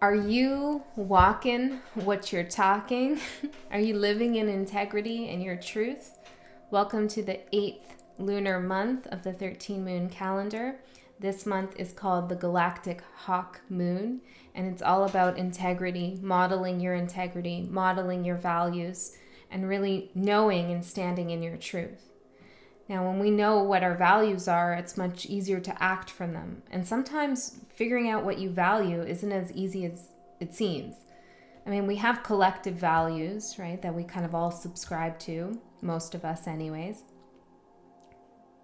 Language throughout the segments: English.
Are you walking what you're talking? Are you living in integrity and your truth? Welcome to the 8th lunar month of the 13 moon calendar. This month is called the Galactic Hawk Moon, and it's all about integrity, modeling your values, and really knowing and standing in your truth. Now, when we know what our values are, it's much easier to act from them. And sometimes figuring out what you value isn't as easy as it seems. I mean, we have collective values, right, that we kind of all subscribe to, most of us anyways.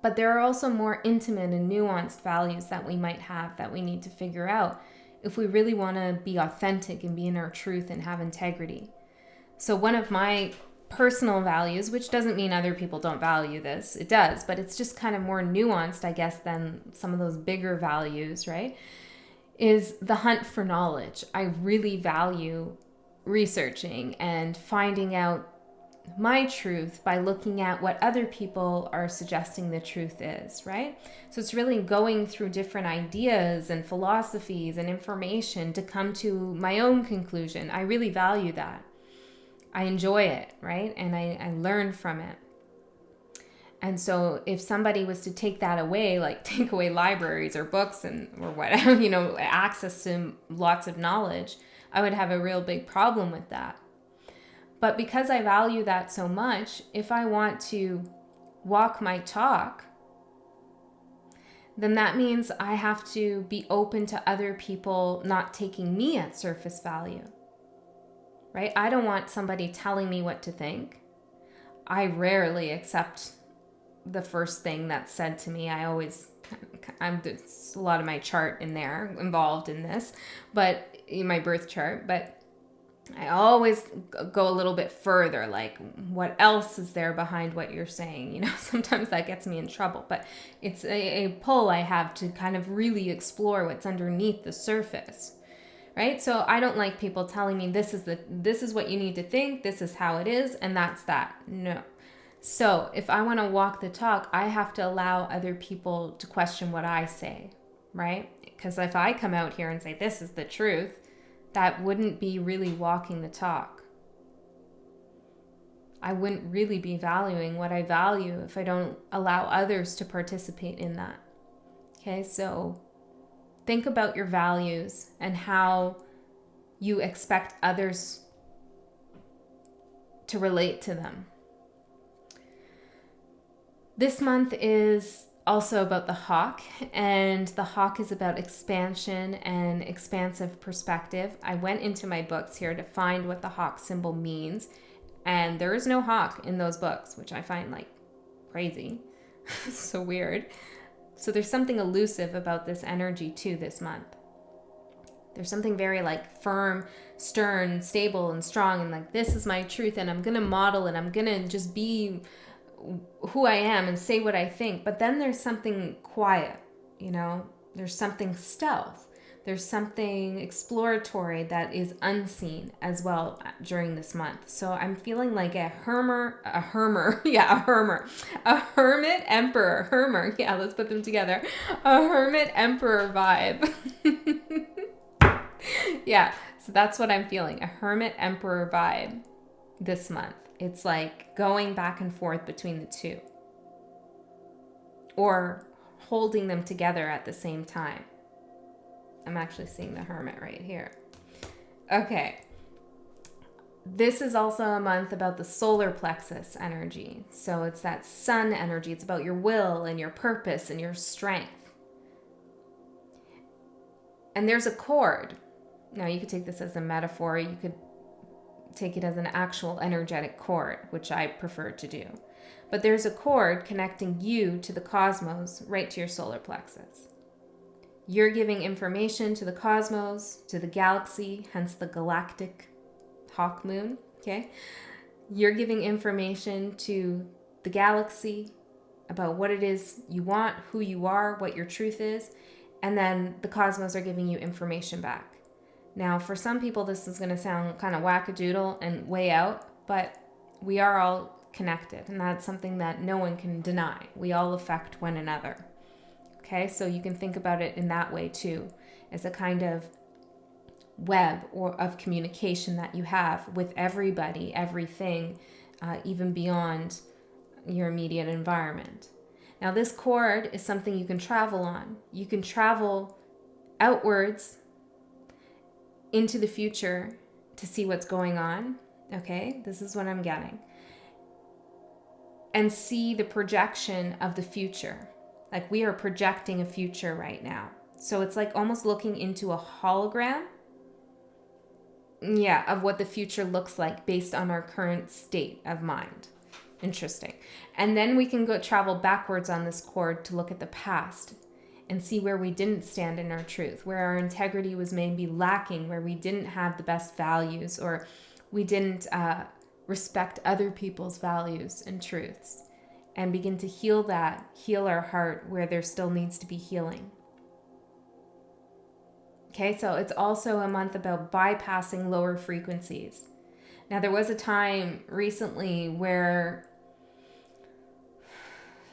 But there are also more intimate and nuanced values that we might have that we need to figure out if we really want to be authentic and be in our truth and have integrity. So one of my personal values, which doesn't mean other people don't value this, it does, but it's just kind of more nuanced, I guess, than some of those bigger values, right, is the hunt for knowledge. I really value researching and finding out my truth by looking at what other people are suggesting the truth is, right? So it's really going through different ideas and philosophies and information to come to my own conclusion. I really value that. I enjoy it, right? And I learn from it. And so if somebody was to take that away, like take away libraries or books or whatever, access to lots of knowledge, I would have a real big problem with that. But because I value that so much, if I want to walk my talk, then that means I have to be open to other people not taking me at surface value. Right? I don't want somebody telling me what to think. I rarely accept the first thing that's said to me. There's a lot of my chart in there involved in this, but in my birth chart, but I always go a little bit further, like what else is there behind what you're saying? Sometimes that gets me in trouble, but it's a pull I have to kind of really explore what's underneath the surface. Right? So I don't like people telling me this is what you need to think, this is how it is, and that's that. No. So if I want to walk the talk, I have to allow other people to question what I say, right? Because if I come out here and say this is the truth, that wouldn't be really walking the talk. I wouldn't really be valuing what I value if I don't allow others to participate in that. Okay, so think about your values and how you expect others to relate to them. This month is also about the hawk, and the hawk is about expansion and expansive perspective. I went into my books here to find what the hawk symbol means, and there is no hawk in those books, which I find like crazy. So weird. So there's something elusive about this energy too this month. There's something very like firm, stern, stable, and strong, and like this is my truth, and I'm gonna model it. I'm gonna just be who I am and say what I think. But then there's something quiet, there's something stealth. There's something exploratory that is unseen as well during this month. So I'm feeling like a hermit emperor, yeah, let's put them together. A hermit emperor vibe. Yeah, so that's what I'm feeling, a hermit emperor vibe this month. It's like going back and forth between the two, or holding them together at the same time. I'm actually seeing the hermit right here. Okay. This is also a month about the solar plexus energy. So it's that sun energy. It's about your will and your purpose and your strength. And there's a cord. Now, you could take this as a metaphor. You could take it as an actual energetic cord, which I prefer to do. But there's a cord connecting you to the cosmos, right to your solar plexus. You're giving information to the cosmos, to the galaxy, hence the galactic hawk moon, okay? You're giving information to the galaxy about what it is you want, who you are, what your truth is, and then the cosmos are giving you information back. Now, for some people, this is going to sound kind of wackadoodle and way out, but we are all connected, and that's something that no one can deny. We all affect one another. Okay, so you can think about it in that way too, as a kind of web or of communication that you have with everybody, everything, even beyond your immediate environment. Now, this cord is something you can travel on. You can travel outwards into the future to see what's going on. Okay, this is what I'm getting. And see the projection of the future. Like we are projecting a future right now. So it's like almost looking into a hologram. Yeah, of what the future looks like based on our current state of mind. Interesting. And then we can go travel backwards on this cord to look at the past and see where we didn't stand in our truth, where our integrity was maybe lacking, where we didn't have the best values, or we didn't respect other people's values and truths, and begin to heal that, heal our heart where there still needs to be healing. Okay, so it's also a month about bypassing lower frequencies. Now, there was a time recently where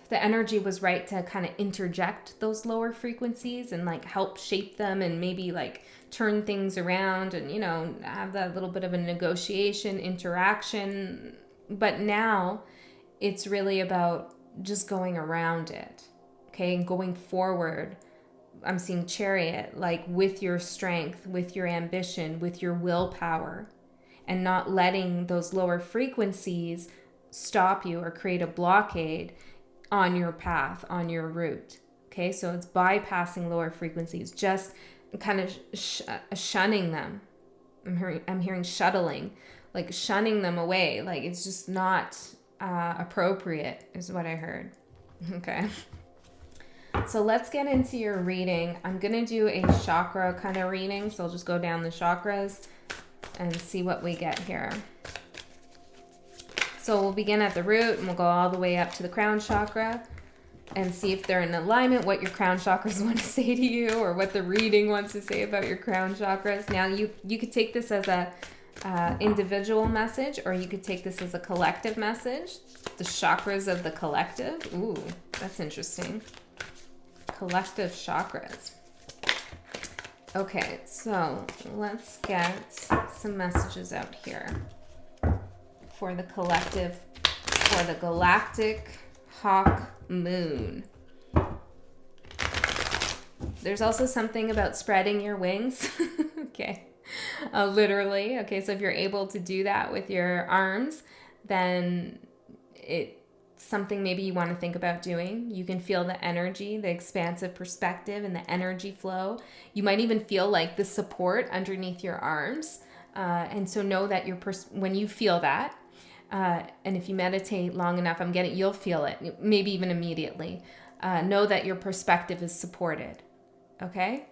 the energy was right to kind of interject those lower frequencies and like help shape them and maybe like turn things around and, you know, have that little bit of a negotiation, interaction. But now it's really about just going around it, okay, and going forward. I'm seeing Chariot, like with your strength, with your ambition, with your willpower, and not letting those lower frequencies stop you or create a blockade on your path, on your route. Okay, so it's bypassing lower frequencies, just kind of shunning them. I'm hearing shuttling, like shunning them away. Like it's just not appropriate is what I heard. Okay. So let's get into your reading. I'm going to do a chakra kind of reading. So I'll just go down the chakras and see what we get here. So we'll begin at the root and we'll go all the way up to the crown chakra and see if they're in alignment, what your crown chakras want to say to you or what the reading wants to say about your crown chakras. Now you could take this as a individual message, or you could take this as a collective message. The chakras of the collective. Ooh, that's interesting. Collective chakras. Okay, so let's get some messages out here for the collective, for the galactic hawk moon. There's also something about spreading your wings. Okay, literally. Okay, so if you're able to do that with your arms, then it's something maybe you want to think about doing. You can feel the energy, the expansive perspective, and the energy flow. You might even feel like the support underneath your arms. And so know that when you feel that, and if you meditate long enough, you'll feel it, maybe even immediately. Know that your perspective is supported. Okay?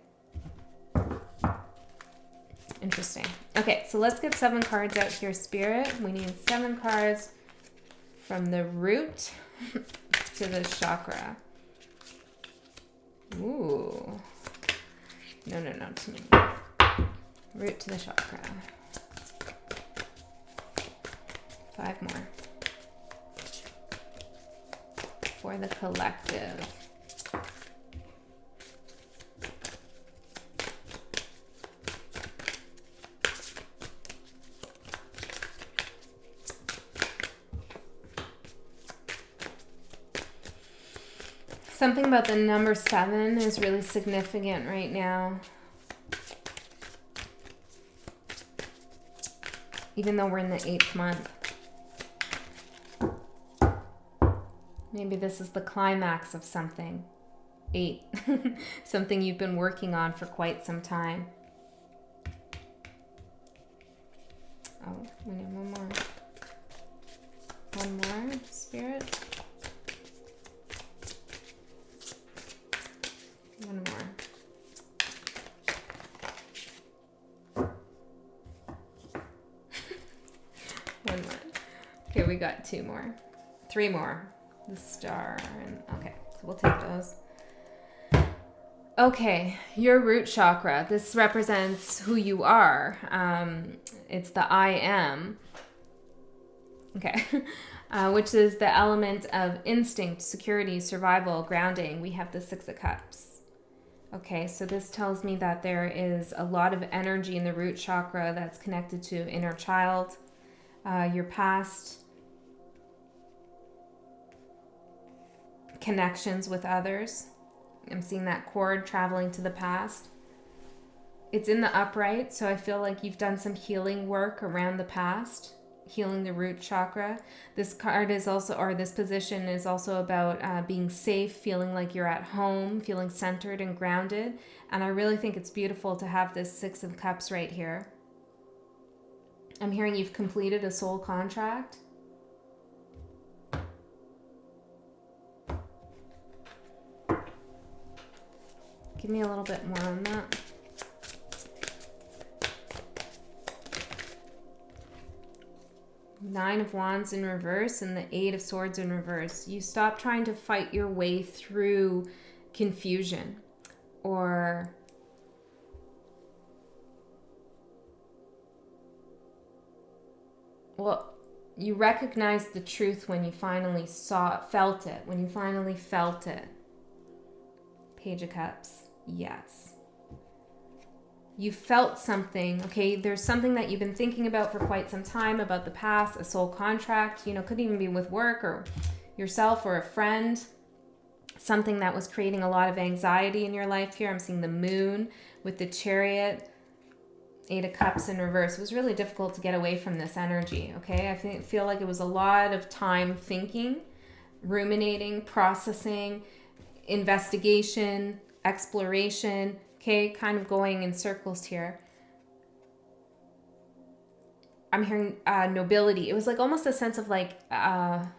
Interesting. Okay, so let's get 7 cards out here, Spirit. We need 7 cards from the root to the chakra. Ooh. No, too many. Root to the chakra. 5 more. For the collective. Something about the number 7 is really significant right now. Even though we're in the 8th month. Maybe this is the climax of something. 8. Something you've been working on for quite some time. Oh, we need one more. One more, Spirit. One more. One more. Okay, we got 2 more. 3 more. The star. And okay, so we'll take those. Okay, your root chakra. This represents who you are. It's the I am. Okay. Which is the element of instinct, security, survival, grounding. We have the 6 of Cups. Okay, so this tells me that there is a lot of energy in the root chakra that's connected to inner child, your past connections with others. I'm seeing that cord traveling to the past. It's in the upright, so I feel like you've done some healing work around the past, healing the root chakra. This card is also, or this position is also about being safe, feeling like you're at home, feeling centered and grounded. And I really think it's beautiful to have this Six of Cups right here. I'm hearing you've completed a soul contract. Give me a little bit more on that. Nine of Wands in reverse and the Eight of Swords in reverse. You stop trying to fight your way through confusion, or well, you recognize the truth when you finally felt it. When you finally felt it. Page of Cups. Yes. You felt something, okay? There's something that you've been thinking about for quite some time about the past, a soul contract, could even be with work or yourself or a friend. Something that was creating a lot of anxiety in your life here. I'm seeing the moon with the Chariot, Eight of Cups in reverse. It was really difficult to get away from this energy, okay? I feel like it was a lot of time thinking, ruminating, processing, investigation, exploration, okay, kind of going in circles here. I'm hearing nobility. It was like almost a sense of like, I'm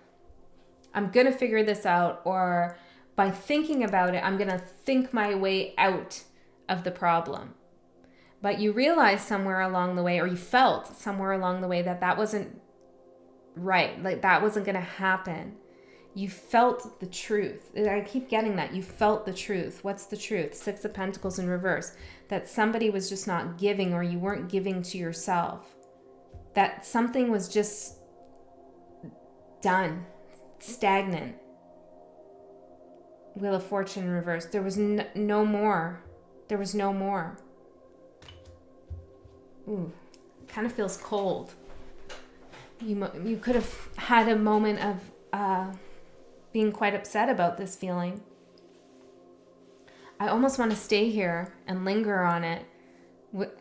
going to figure this out, or by thinking about it, I'm going to think my way out of the problem. But you realized somewhere along the way, or you felt somewhere along the way that wasn't right. Like that wasn't going to happen. You felt the truth. I keep getting that. You felt the truth. What's the truth? Six of Pentacles in reverse. That somebody was just not giving, or you weren't giving to yourself. That something was just done. Stagnant. Wheel of Fortune in reverse. There was no more. There was no more. Ooh, kind of feels cold. You could have had a moment of being quite upset about this feeling. I almost want to stay here and linger on it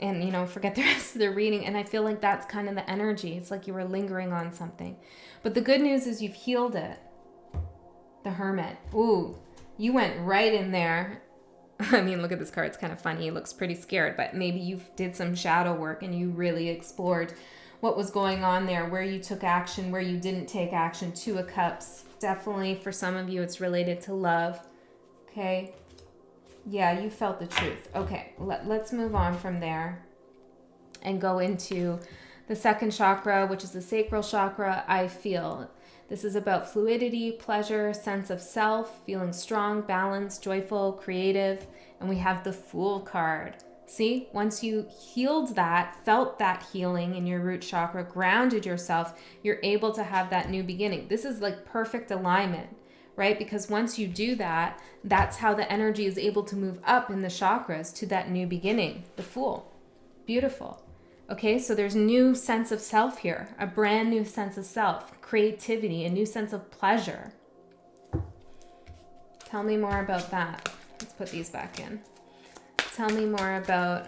and, forget the rest of the reading. And I feel like that's kind of the energy. It's like you were lingering on something. But the good news is you've healed it. The Hermit. Ooh, you went right in there. I mean, look at this card. It's kind of funny. He looks pretty scared, but maybe you did some shadow work and you really explored what was going on there, where you took action, where you didn't take action. Two of Cups. Definitely for some of you, it's related to love. Okay. Yeah, you felt the truth. Okay, let's move on from there and go into the second chakra, which is the sacral chakra. I feel this is about fluidity, pleasure, sense of self, feeling strong, balanced, joyful, creative. And we have the Fool card. See, once you healed that, felt that healing in your root chakra, grounded yourself, you're able to have that new beginning. This is like perfect alignment, right? Because once you do that, that's how the energy is able to move up in the chakras to that new beginning, the Fool. Beautiful. Okay, so there's new sense of self here, a brand new sense of self, creativity, a new sense of pleasure. Tell me more about that. Let's put these back in. Tell me more about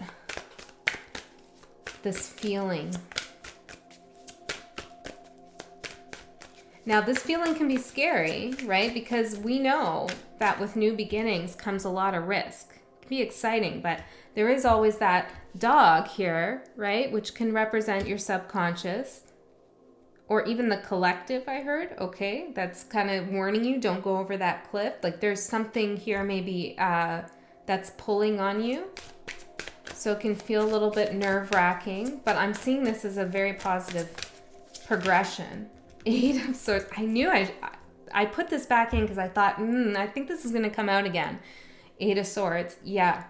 this feeling. Now, this feeling can be scary, right? Because we know that with new beginnings comes a lot of risk. It can be exciting, but there is always that dog here, right? Which can represent your subconscious or even the collective, I heard. Okay, that's kind of warning you, don't go over that cliff. Like there's something here maybe that's pulling on you. So it can feel a little bit nerve-wracking, but I'm seeing this as a very positive progression. Eight of Swords. I knew I put this back in because I thought, I think this is going to come out again. Eight of Swords. Yeah.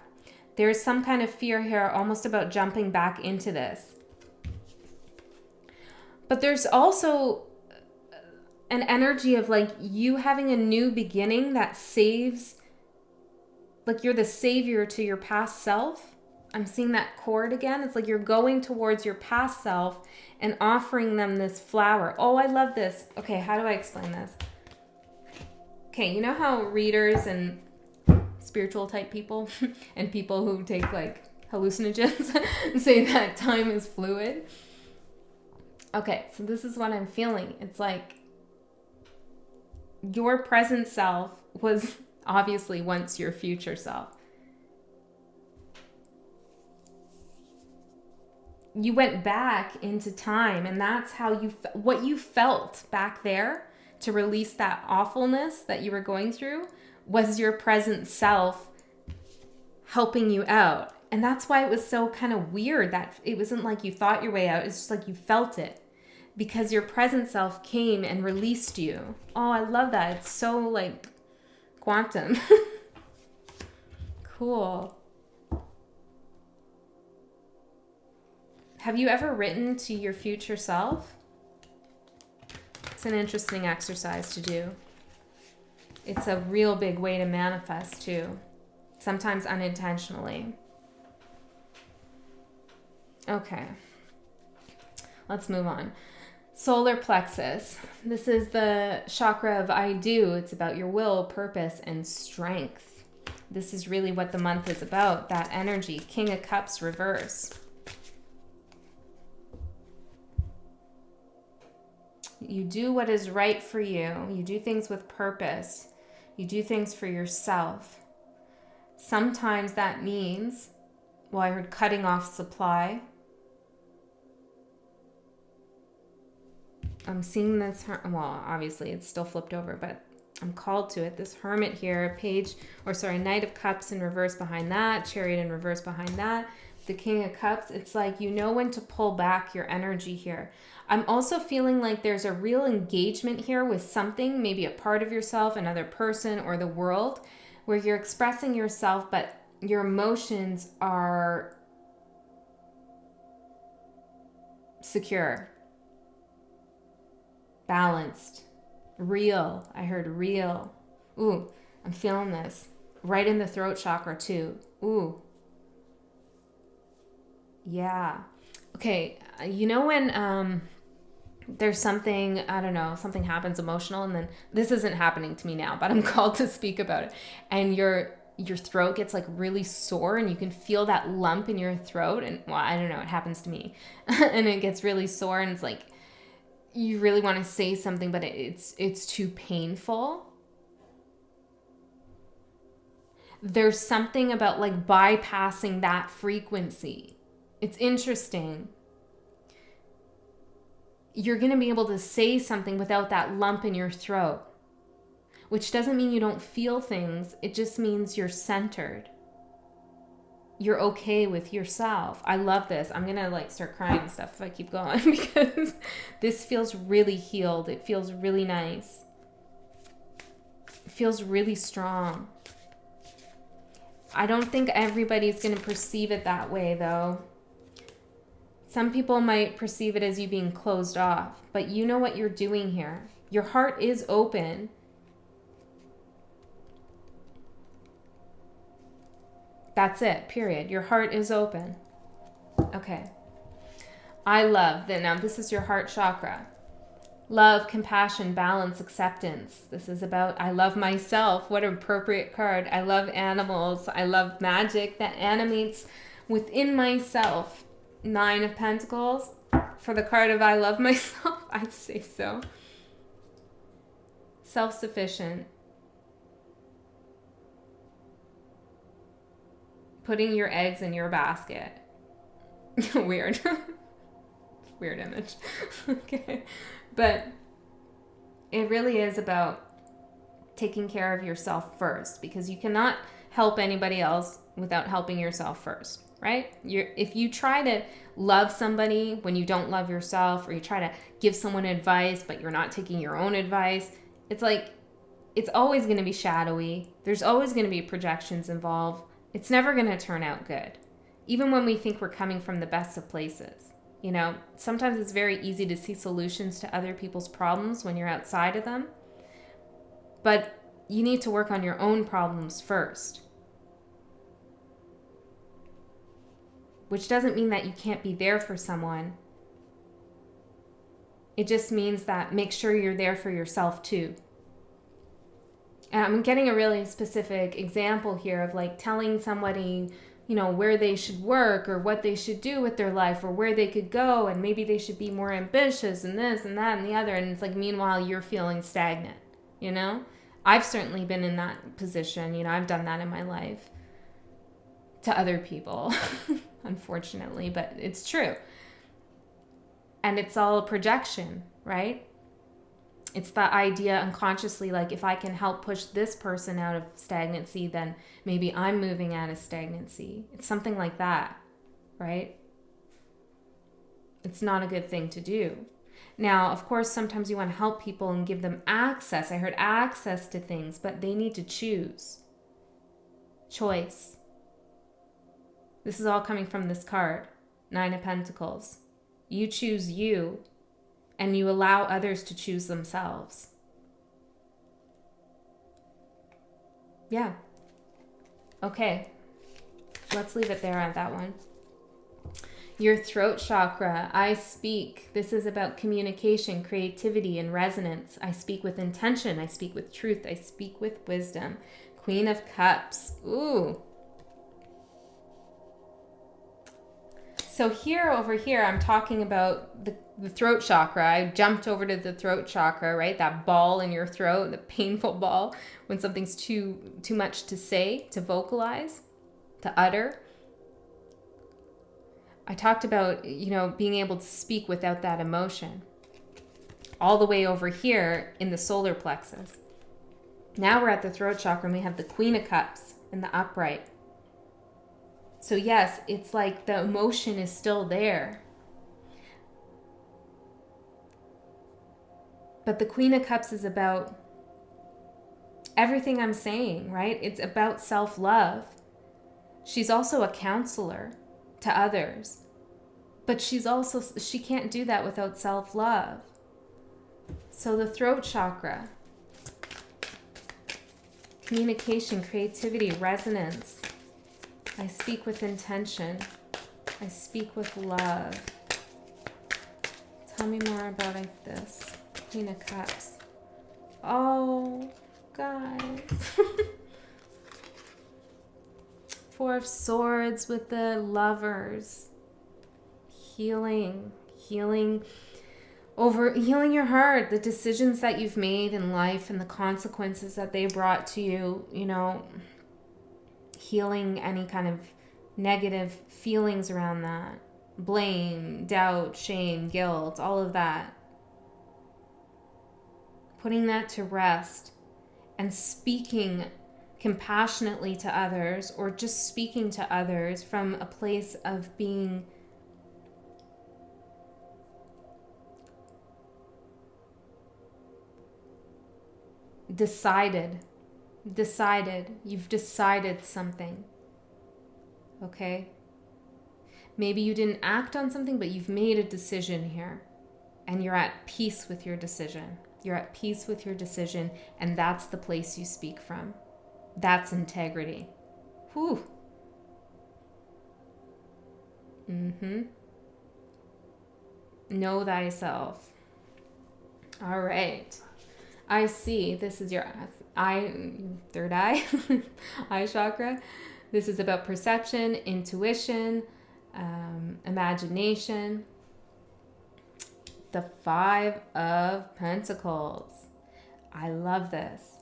There's some kind of fear here almost about jumping back into this. But there's also an energy of like you having a new beginning that saves like you're the savior to your past self. I'm seeing that cord again. It's like you're going towards your past self and offering them this flower. Oh, I love this. Okay, how do I explain this? Okay, you know how readers and spiritual type people and people who take like hallucinogens say that time is fluid? Okay, so this is what I'm feeling. It's like your present self was obviously once your future self. You went back into time, and that's how what you felt back there to release that awfulness that you were going through was your present self helping you out. And that's why it was so kind of weird that it wasn't like you thought your way out. It's just like you felt it because your present self came and released you. Oh, I love that. It's so like quantum. Cool. Have you ever written to your future self? It's an interesting exercise to do. It's a real big way to manifest too, sometimes unintentionally. Okay, let's move on. Solar plexus. This is the chakra of I do. It's about your will, purpose, and strength. This is really what the month is about, that energy. King of Cups reverse. You do what is right for you. You do things with purpose. You do things for yourself. Sometimes that means, well, I heard cutting off supply. I'm seeing this, well, obviously it's still flipped over, but I'm called to it. This Hermit here, Knight of Cups in reverse behind that, Chariot in reverse behind that, the King of Cups. It's like you know when to pull back your energy here. I'm also feeling like there's a real engagement here with something, maybe a part of yourself, another person, or the world, where you're expressing yourself, but your emotions are secure, balanced, real. I heard real. Ooh, I'm feeling this. Right in the throat chakra too. Ooh. Yeah. Okay. You know when there's something, I don't know, something happens emotional, and then this isn't happening to me now, but I'm called to speak about it. And your throat gets like really sore, and you can feel that lump in your throat. And well, I don't know, it happens to me. And it gets really sore, and it's like you really want to say something, but it's too painful. There's something about like bypassing that frequency. It's interesting. You're going to be able to say something without that lump in your throat, which doesn't mean you don't feel things. It just means you're centered. You're okay with yourself. I love this. I'm going to like start crying and stuff if I keep going because this feels really healed. It feels really nice. It feels really strong. I don't think everybody's going to perceive it that way though. Some people might perceive it as you being closed off, but you know what you're doing here. Your heart is open. That's it, period. Your heart is open. Okay. I love that. Now, this is your heart chakra. Love, compassion, balance, acceptance. This is about, I love myself. What an appropriate card. I love animals. I love magic that animates within myself. 9 of Pentacles. For the card of I love myself, I'd say so. Self-sufficient. Putting your eggs in your basket. Weird. Weird image. Okay. But it really is about taking care of yourself first, because you cannot help anybody else without helping yourself first. Right? If you try to love somebody when you don't love yourself, or you try to give someone advice, but you're not taking your own advice, it's like, it's always going to be shadowy. There's always going to be projections involved. It's never going to turn out good. Even when we think we're coming from the best of places. You know, sometimes it's very easy to see solutions to other people's problems when you're outside of them. But you need to work on your own problems first. which doesn't mean that you can't be there for someone. It just means that make sure you're there for yourself too. And I'm getting a really specific example here of like telling somebody, where they should work or what they should do with their life or where they could go, and maybe they should be more ambitious and this and that and the other. And it's like, meanwhile, you're feeling stagnant, I've certainly been in that position. I've done that in my life to other people, unfortunately, but it's true. And it's all a projection, right? It's the idea unconsciously, like if I can help push this person out of stagnancy, then maybe I'm moving out of stagnancy. It's something like that, right? It's not a good thing to do. Now, of course, sometimes you want to help people and give them access. I heard access to things, but they need to choose. Choice. This is all coming from this card, 9 of Pentacles. You choose you, and you allow others to choose themselves. Yeah. Okay. Let's leave it there on that one. Your throat chakra, I speak. This is about communication, creativity, and resonance. I speak with intention. I speak with truth. I speak with wisdom. Queen of Cups. Ooh. So over here, I'm talking about the throat chakra. I jumped over to the throat chakra, right? That ball in your throat, the painful ball, when something's too much to say, to vocalize, to utter. I talked about, being able to speak without that emotion. All the way over here in the solar plexus. Now we're at the throat chakra and we have the Queen of Cups in the upright. So yes, it's like the emotion is still there. But the Queen of Cups is about everything I'm saying, right? It's about self-love. She's also a counselor to others. But she can't do that without self-love. So the throat chakra, communication, creativity, resonance. I speak with intention. I speak with love. Tell me more about this. Queen of Cups. Oh, guys. 4 of Swords with the Lovers. Healing your heart, the decisions that you've made in life and the consequences that they brought to you, healing any kind of negative feelings around that. Blame, doubt, shame, guilt, all of that. Putting that to rest and speaking compassionately to others, or just speaking to others from a place of being decided. You've decided something. Okay? Maybe you didn't act on something, but you've made a decision here. And you're at peace with your decision. You're at peace with your decision, and that's the place you speak from. That's integrity. Whew. Know thyself. All right. I see. This is your third eye, eye chakra. This is about perception, intuition, imagination. The 5 of Pentacles. I love this.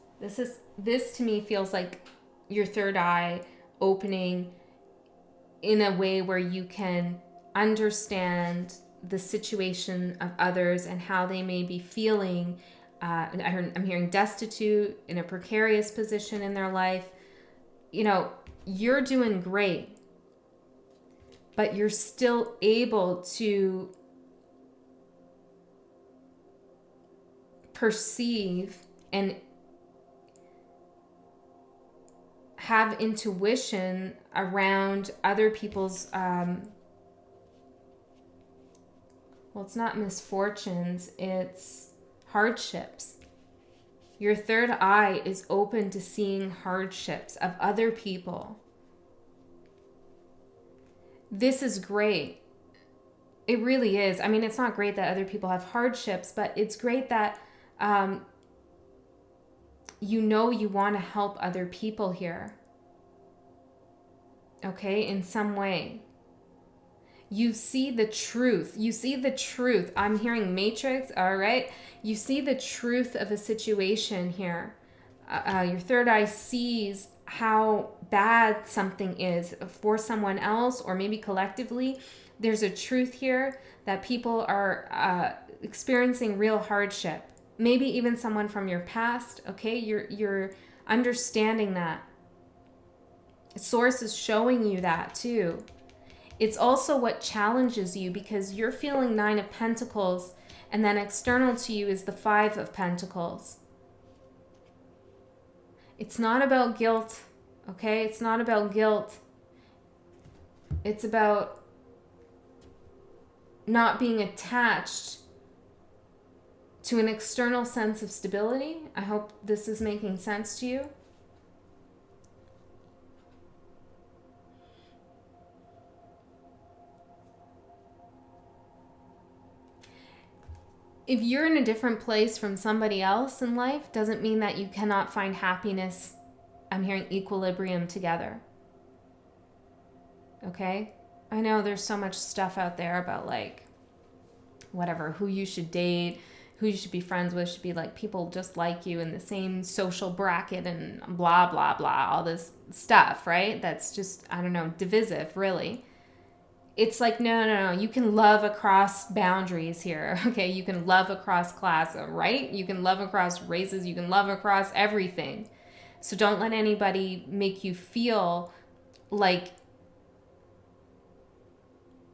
This to me feels like your third eye opening in a way where you can understand the situation of others and how they may be feeling. I'm hearing destitute, in a precarious position in their life. You're doing great, but you're still able to perceive and have intuition around other people's, it's not misfortunes, it's hardships. Your third eye is open to seeing hardships of other people. This is great. It really is. I mean, it's not great that other people have hardships, but it's great that you know you want to help other people here. Okay, in some way. You see the truth. You see the truth. I'm hearing matrix, all right? You see the truth of a situation here. Your third eye sees how bad something is for someone else, or maybe collectively. There's a truth here that people are experiencing real hardship. Maybe even someone from your past, okay? You're understanding that. Source is showing you that too. It's also what challenges you, because you're feeling 9 of Pentacles, and then external to you is the 5 of Pentacles. It's not about guilt, okay? It's not about guilt. It's about not being attached to an external sense of stability. I hope this is making sense to you. If you're in a different place from somebody else in life, doesn't mean that you cannot find happiness. I'm hearing equilibrium together. Okay? I know there's so much stuff out there about like, whatever, who you should date, who you should be friends with, should be like people just like you in the same social bracket and blah, blah, blah, all this stuff, right? That's just, I don't know, divisive, really. It's like, no. You can love across boundaries here. Okay, you can love across class, right? You can love across races. You can love across everything. So don't let anybody make you feel like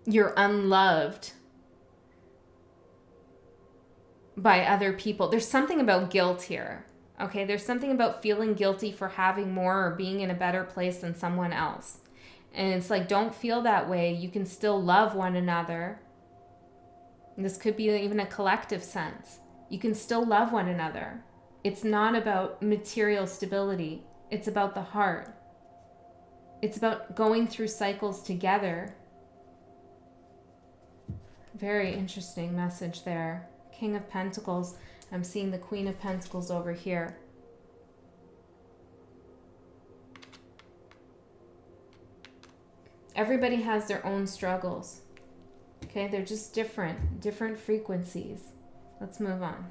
you're unloved by other people. There's something about guilt here. Okay, there's something about feeling guilty for having more or being in a better place than someone else. And it's like, don't feel that way. You can still love one another. And this could be even a collective sense. You can still love one another. It's not about material stability. It's about the heart. It's about going through cycles together. Very interesting message there. King of Pentacles. I'm seeing the Queen of Pentacles over here. Everybody has their own struggles. Okay, they're just different frequencies. Let's move on.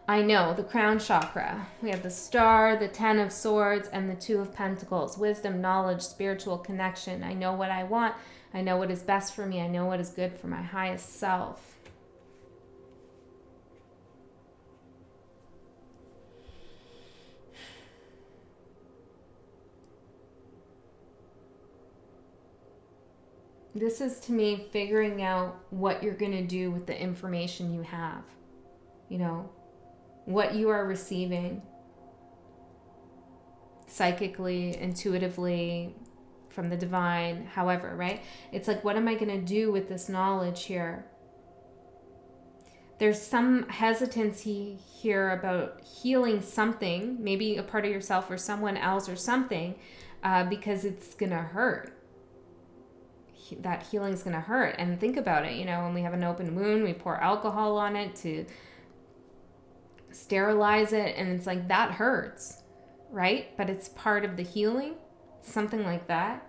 I know, the crown chakra. We have the star, the 10 of swords, and the 2 of pentacles. Wisdom, knowledge, spiritual connection. I know what I want. I know what is best for me. I know what is good for my highest self. This is, to me, figuring out what you're going to do with the information you have. You know, what you are receiving psychically, intuitively, from the divine, however, right? It's like, what am I going to do with this knowledge here? There's some hesitancy here about healing something, maybe a part of yourself or someone else or something, because it's going to hurt. That healing's going to hurt. And think about it, you know, when we have an open wound, we pour alcohol on it to sterilize it, and it's like, that hurts, right? But it's part of the healing, something like that.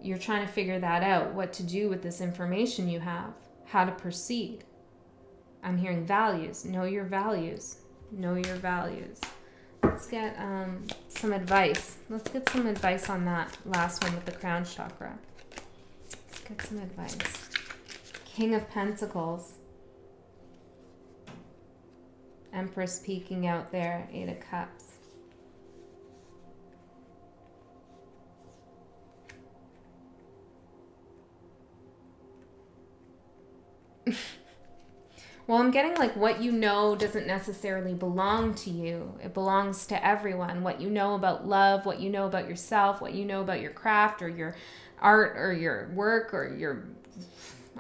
You're trying to figure that out, what to do with this information you have, how to proceed. I'm hearing values. Know your values. Know your values. Let's get some advice. Let's get some advice on that last one with the crown chakra. Get some advice. King of Pentacles. Empress peeking out there. 8 of Cups. Well, I'm getting like, what you know doesn't necessarily belong to you. It belongs to everyone. What you know about love, what you know about yourself, what you know about your craft or your art or your work or your,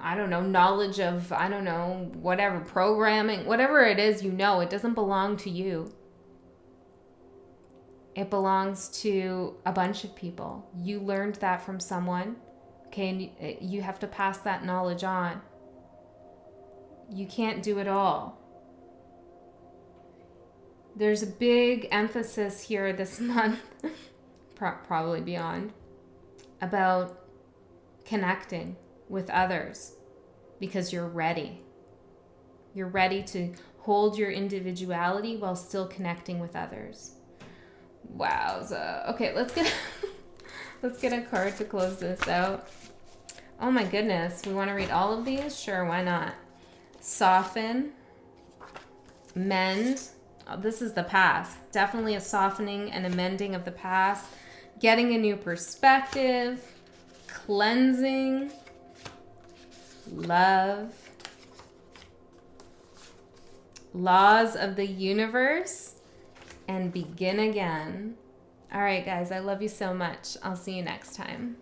I don't know, knowledge of, I don't know, whatever, programming, whatever it is, you know, it doesn't belong to you. It belongs to a bunch of people. You learned that from someone. Okay, and you have to pass that knowledge on. You can't do it all. There's a big emphasis here this month, probably beyond, about connecting with others because you're ready. You're ready to hold your individuality while still connecting with others. Wowza. Okay, let's get a card to close this out. Oh my goodness, we want to read all of these? Sure, why not? Soften, mend. Oh, this is the past. Definitely a softening and a mending of the past. Getting a new perspective, cleansing, love, laws of the universe, and begin again. All right, guys, I love you so much. I'll see you next time.